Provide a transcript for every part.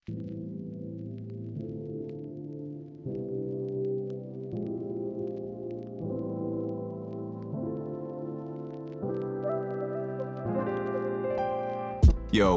Yo,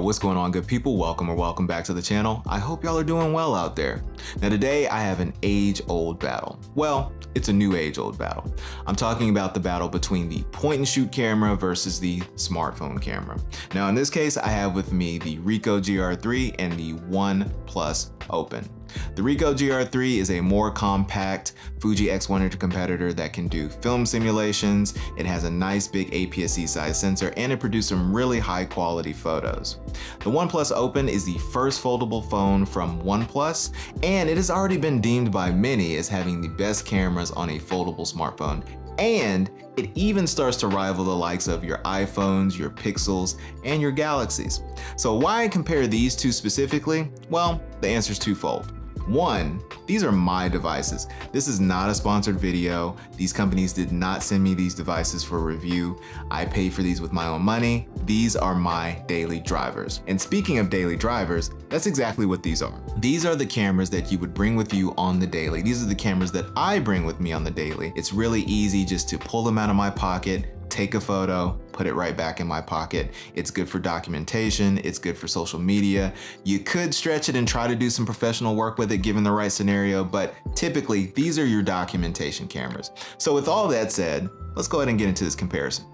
what's going on, good people? Welcome back to the channel. I hope y'all are doing well out there. Now today I have an age-old battle. Well, it's a new age-old battle. I'm talking about the battle between the point-and-shoot camera versus the smartphone camera. Now in this case, I have with me the Ricoh GRiii and the OnePlus Open. The Ricoh GRiii is a more compact Fuji X100 competitor that can do film simulations. It has a nice big APS-C size sensor and it produces some really high quality photos. The OnePlus Open is the first foldable phone from OnePlus, and it has already been deemed by many as having the best cameras on a foldable smartphone. And it even starts to rival the likes of your iPhones, your Pixels, and your Galaxies. So why compare these two specifically? Well, the answer is twofold. One, these are my devices. This is not a sponsored video. These companies did not send me these devices for review. I paid for these with my own money. These are my daily drivers. And speaking of daily drivers, that's exactly what these are. These are the cameras that you would bring with you on the daily. These are the cameras that I bring with me on the daily. It's really easy just to pull them out of my pocket, take a photo, put it right back in my pocket. It's good for documentation, it's good for social media. You could stretch it and try to do some professional work with it given the right scenario, but typically these are your documentation cameras. So with all that said, let's go ahead and get into this comparison.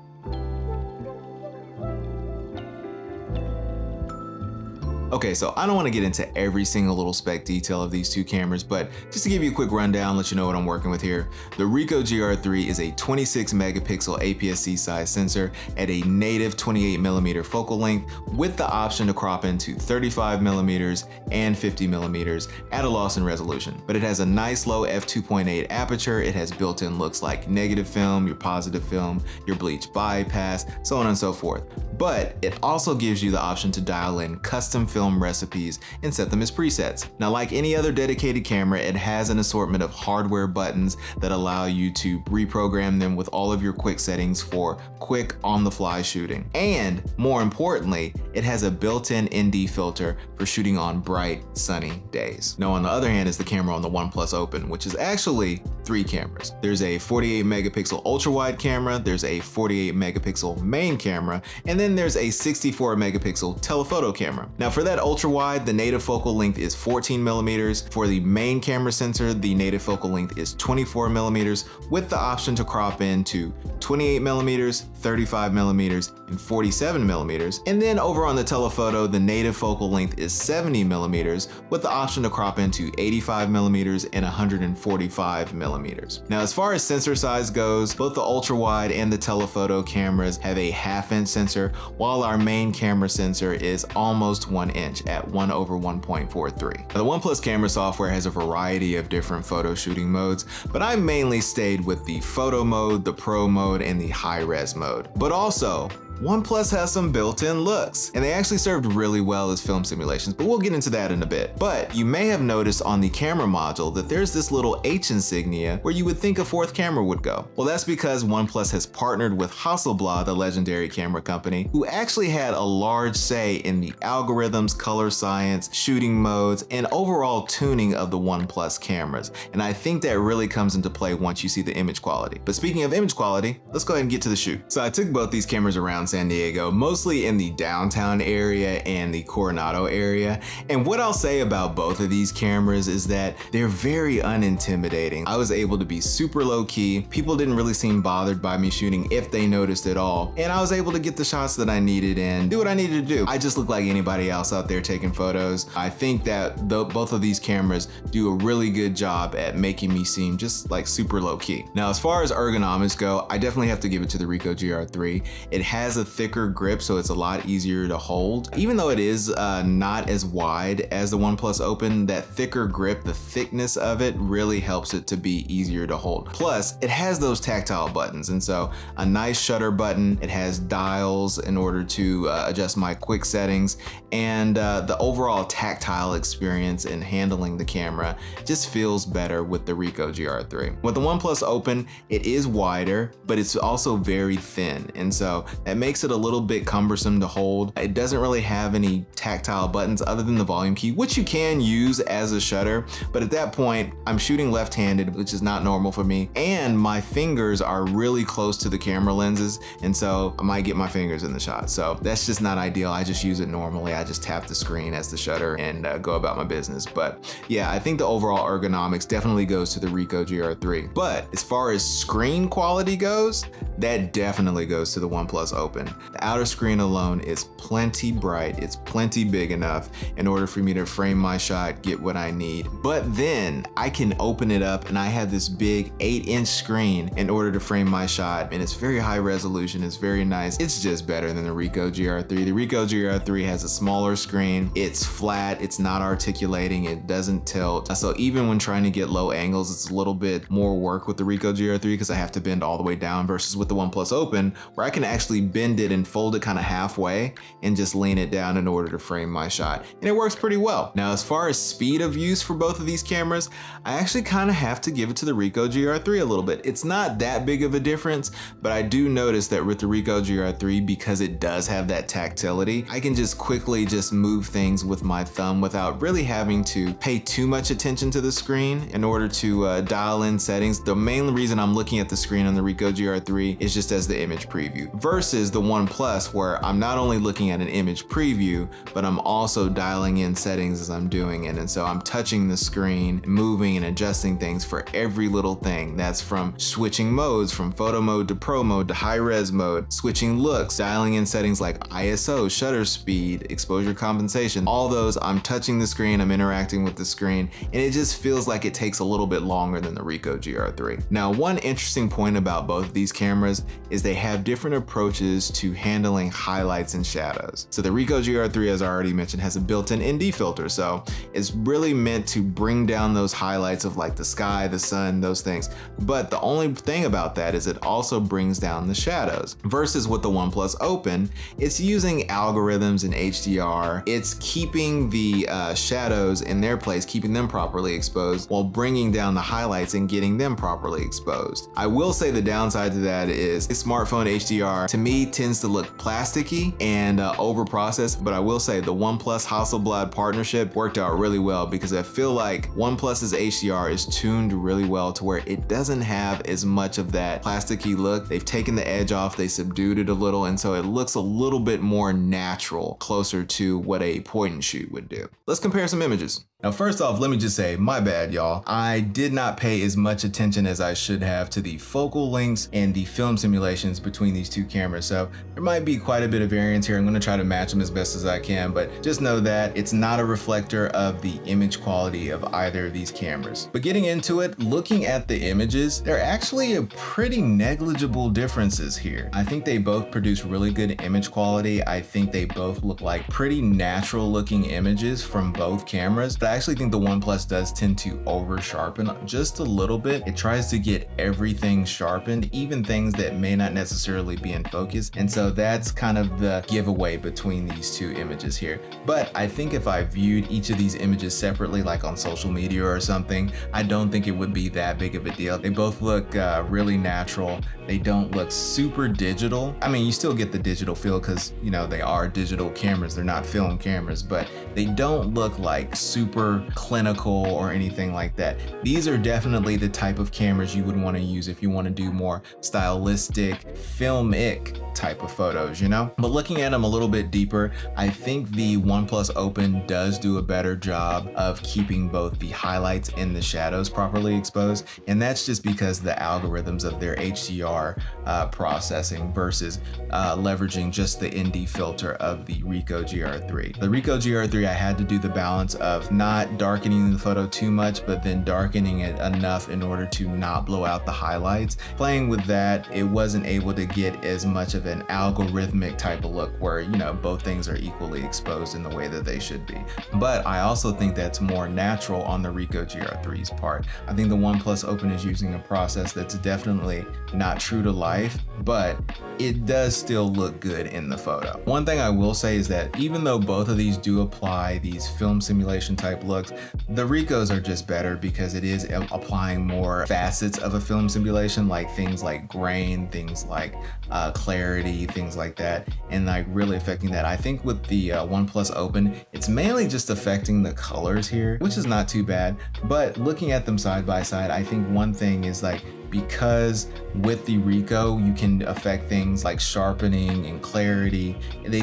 Okay, so I don't want to get into every single little spec detail of these two cameras, but just to give you a quick rundown, let you know what I'm working with here. The Ricoh GRiii is a 26 megapixel APS-C size sensor at a native 28mm focal length with the option to crop into 35mm and 50mm at a loss in resolution. But it has a nice low f2.8 aperture, it has built-in looks like negative film, your positive film, your bleach bypass, so on and so forth. But it also gives you the option to dial in custom film recipes and set them as presets. Now, like any other dedicated camera, it has an assortment of hardware buttons that allow you to reprogram them with all of your quick settings for quick on-the-fly shooting. And more importantly, it has a built-in ND filter for shooting on bright, sunny days. Now, on the other hand is the camera on the OnePlus Open, which is actually three cameras. There's a 48 megapixel ultra wide camera, there's a 48 megapixel main camera, and then there's a 64 megapixel telephoto camera. Now for that ultra wide, the native focal length is 14mm. For the main camera sensor, the native focal length is 24mm with the option to crop into 28mm, 35mm, and 47mm. And then over on the telephoto, the native focal length is 70mm with the option to crop into 85mm and 145mm. Now, as far as sensor size goes, both the ultra wide and the telephoto cameras have a 1/2 inch sensor, while our main camera sensor is almost 1 inch at 1/1.43. Now, the OnePlus camera software has a variety of different photo shooting modes, but I mainly stayed with the photo mode, the pro mode, and the high res mode. But also, OnePlus has some built-in looks, and they actually served really well as film simulations, but we'll get into that in a bit. But you may have noticed on the camera module that there's this little H insignia where you would think a fourth camera would go. Well, that's because OnePlus has partnered with Hasselblad, the legendary camera company, who actually had a large say in the algorithms, color science, shooting modes, and overall tuning of the OnePlus cameras. And I think that really comes into play once you see the image quality. But speaking of image quality, let's go ahead and get to the shoot. So I took both these cameras around San Diego, mostly in the downtown area and the Coronado area. And what I'll say about both of these cameras is that they're very unintimidating. I was able to be super low key. People didn't really seem bothered by me shooting if they noticed at all. And I was able to get the shots that I needed and do what I needed to do. I just look like anybody else out there taking photos. I think that both of these cameras do a really good job at making me seem just like super low key. Now, as far as ergonomics go, I definitely have to give it to the Ricoh GRiii. It has a thicker grip, so it's a lot easier to hold. Even though it is not as wide as the OnePlus Open, that thicker grip, the thickness of it really helps it to be easier to hold. Plus, it has those tactile buttons, and so a nice shutter button. It has dials in order to adjust my quick settings, and the overall tactile experience in handling the camera just feels better with the Ricoh GRiii. With the OnePlus Open, it is wider, but it's also very thin, and so that makes it a little bit cumbersome to hold. It doesn't really have any tactile buttons other than the volume key, which you can use as a shutter. But at that point, I'm shooting left-handed, which is not normal for me. And my fingers are really close to the camera lenses. And so I might get my fingers in the shot. So that's just not ideal. I just use it normally. I just tap the screen as the shutter and go about my business. But yeah, I think the overall ergonomics definitely goes to the Ricoh GR3. But as far as screen quality goes, that definitely goes to the OnePlus Open. The outer screen alone is plenty bright. It's plenty big enough in order for me to frame my shot, get what I need. But then I can open it up and I have this big 8-inch screen in order to frame my shot. And it's very high resolution. It's very nice. It's just better than the Ricoh GR3. The Ricoh GR3 has a smaller screen. It's flat. It's not articulating. It doesn't tilt. So even when trying to get low angles, it's a little bit more work with the Ricoh GR3 because I have to bend all the way down versus with the OnePlus Open, where I can actually bend it and fold it kind of halfway and just lean it down in order to frame my shot. And it works pretty well. Now, as far as speed of use for both of these cameras, I actually kind of have to give it to the Ricoh GR3 a little bit. It's not that big of a difference, but I do notice that with the Ricoh GR3, because it does have that tactility, I can just quickly just move things with my thumb without really having to pay too much attention to the screen in order to dial in settings. The main reason I'm looking at the screen on the Ricoh GR3 is just as the image preview versus the OnePlus, where I'm not only looking at an image preview, but I'm also dialing in settings as I'm doing it. And so I'm touching the screen, moving and adjusting things for every little thing. That's from switching modes, from photo mode to pro mode to high res mode, switching looks, dialing in settings like ISO, shutter speed, exposure compensation. All those, I'm touching the screen, I'm interacting with the screen, and it just feels like it takes a little bit longer than the Ricoh GR3. Now, one interesting point about both of these cameras is they have different approaches to handling highlights and shadows. So the Ricoh GR3, as I already mentioned, has a built-in ND filter. So it's really meant to bring down those highlights of like the sky, the sun, those things. But the only thing about that is it also brings down the shadows. Versus with the OnePlus Open, it's using algorithms and HDR. It's keeping the shadows in their place, keeping them properly exposed while bringing down the highlights and getting them properly exposed. I will say the downside to that is smartphone HDR to me tends to look plasticky and over-processed, but I will say the OnePlus Hasselblad partnership worked out really well because I feel like OnePlus's HDR is tuned really well to where it doesn't have as much of that plasticky look. They've taken the edge off, they subdued it a little, and so it looks a little bit more natural, closer to what a point and shoot would do. Let's compare some images. Now, first off, let me just say, my bad, y'all. I did not pay as much attention as I should have to the focal lengths and the film simulations between these two cameras. So there might be quite a bit of variance here. I'm gonna try to match them as best as I can, but just know that it's not a reflector of the image quality of either of these cameras. But getting into it, looking at the images, there are actually a pretty negligible differences here. I think they both produce really good image quality. I think they both look like pretty natural looking images from both cameras, but I actually think the OnePlus does tend to over sharpen just a little bit. It tries to get everything sharpened, even things that may not necessarily be in focus. And so that's kind of the giveaway between these two images here. But I think if I viewed each of these images separately, like on social media or something, I don't think it would be that big of a deal. They both look really natural. They don't look super digital. I mean, you still get the digital feel because, you know, they are digital cameras. They're not film cameras, but they don't look like super clinical or anything like that. These are definitely the type of cameras you would want to use if you want to do more stylistic, filmic type of photos, you know? But looking at them a little bit deeper, I think the OnePlus Open does do a better job of keeping both the highlights and the shadows properly exposed. And that's just because the algorithms of their HDR processing versus leveraging just the ND filter of the Ricoh GR3. The Ricoh GR3, I had to do the balance of not darkening the photo too much, but then darkening it enough in order to not blow out the highlights. Playing with that, it wasn't able to get as much of an algorithmic type of look where, you know, both things are equally exposed in the way that they should be. But I also think that's more natural on the Ricoh GR3's part. I think the OnePlus Open is using a process that's definitely not true to life, but it does still look good in the photo. One thing I will say is that even though both of these do apply these film simulation type looks, the Ricohs are just better because it is applying more facets of a film simulation, like things like grain grain, things like clarity, things like that, and like really affecting that. I think with the OnePlus Open, it's mainly just affecting the colors here, which is not too bad. But looking at them side by side, I think one thing is like, because with the Ricoh, you can affect things like sharpening and clarity.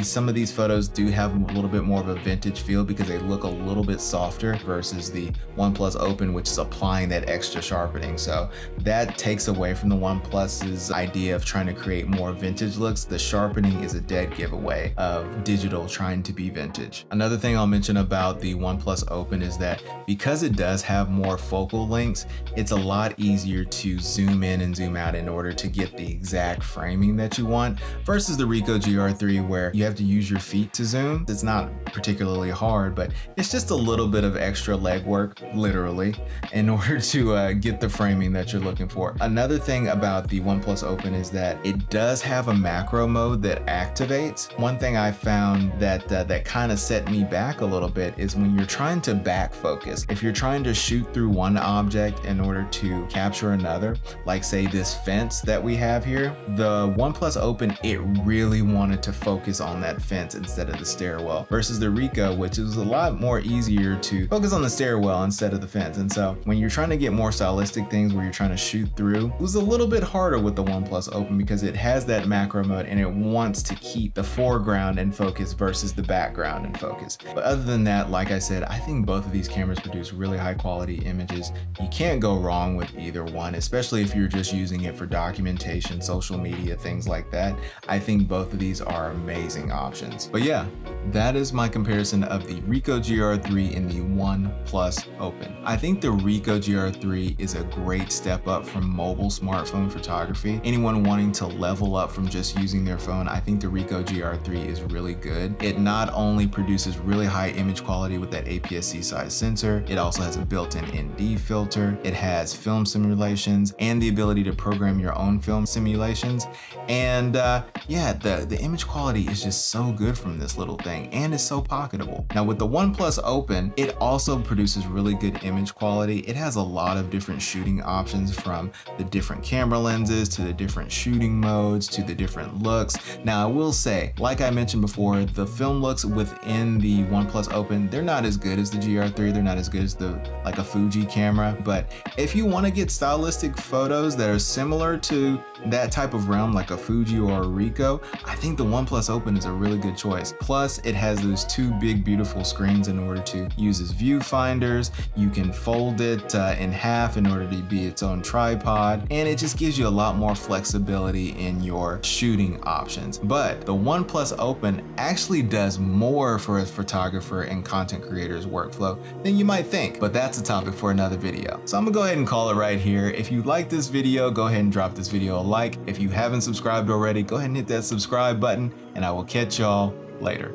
Some of these photos do have a little bit more of a vintage feel because they look a little bit softer versus the OnePlus Open, which is applying that extra sharpening. So that takes away from the OnePlus's idea of trying to create more vintage looks. The sharpening is a dead giveaway of digital trying to be vintage. Another thing I'll mention about the OnePlus Open is that because it does have more focal lengths, it's a lot easier to zoom in and zoom out in order to get the exact framing that you want versus the Ricoh GRiii, where you have to use your feet to zoom. It's not particularly hard, but it's just a little bit of extra legwork, literally, in order to get the framing that you're looking for. Another thing about the OnePlus Open is that it does have a macro mode that activates. One thing I found that that kind of set me back a little bit is when you're trying to back focus. If you're trying to shoot through one object in order to capture another, like say this fence that we have here, the OnePlus Open, it really wanted to focus on that fence instead of the stairwell, versus the Ricoh, which is a lot more easier to focus on the stairwell instead of the fence. And so when you're trying to get more stylistic things where you're trying to shoot through, it was a little bit harder with the OnePlus Open because it has that macro mode and it wants to keep the foreground in focus versus the background in focus. But other than that, like I said, I think both of these cameras produce really high quality images. You can't go wrong with either one, especially if you're just using it for documentation, social media, things like that. I think both of these are amazing options. But yeah, that is my comparison of the Ricoh GR3 and the OnePlus Open. I think the Ricoh GR3 is a great step up from mobile smartphone photography. Anyone wanting to level up from just using their phone, I think the Ricoh GR3 is really good. It not only produces really high image quality with that APS-C size sensor, it also has a built-in ND filter, it has film simulations and the ability to program your own film simulations. And yeah, the image quality is just so good from this little thing, and it's so pocketable. Now with the OnePlus Open, it also produces really good image quality. It has a lot of different shooting options, from the different camera lenses to the different shooting modes to the different looks. Now I will say, like I mentioned before, the film looks within the OnePlus Open, they're not as good as the GR3, they're not as good as like a Fuji camera. But if you want to get stylistic photos that are similar to that type of realm, like a Fuji or a Ricoh, I think the OnePlus Open is a really good choice. Plus it has those two big beautiful screens in order to use as viewfinders. You can fold it in half in order to be its own tripod, and it just gives you a lot more flexibility in your shooting options. But the OnePlus Open actually does more for a photographer and content creator's workflow than you might think, but that's a topic for another video. So I'm gonna go ahead and call it right here. If you like this video, go ahead and drop this video a like. If you haven't subscribed already, go ahead and hit that subscribe button, and I will catch y'all later.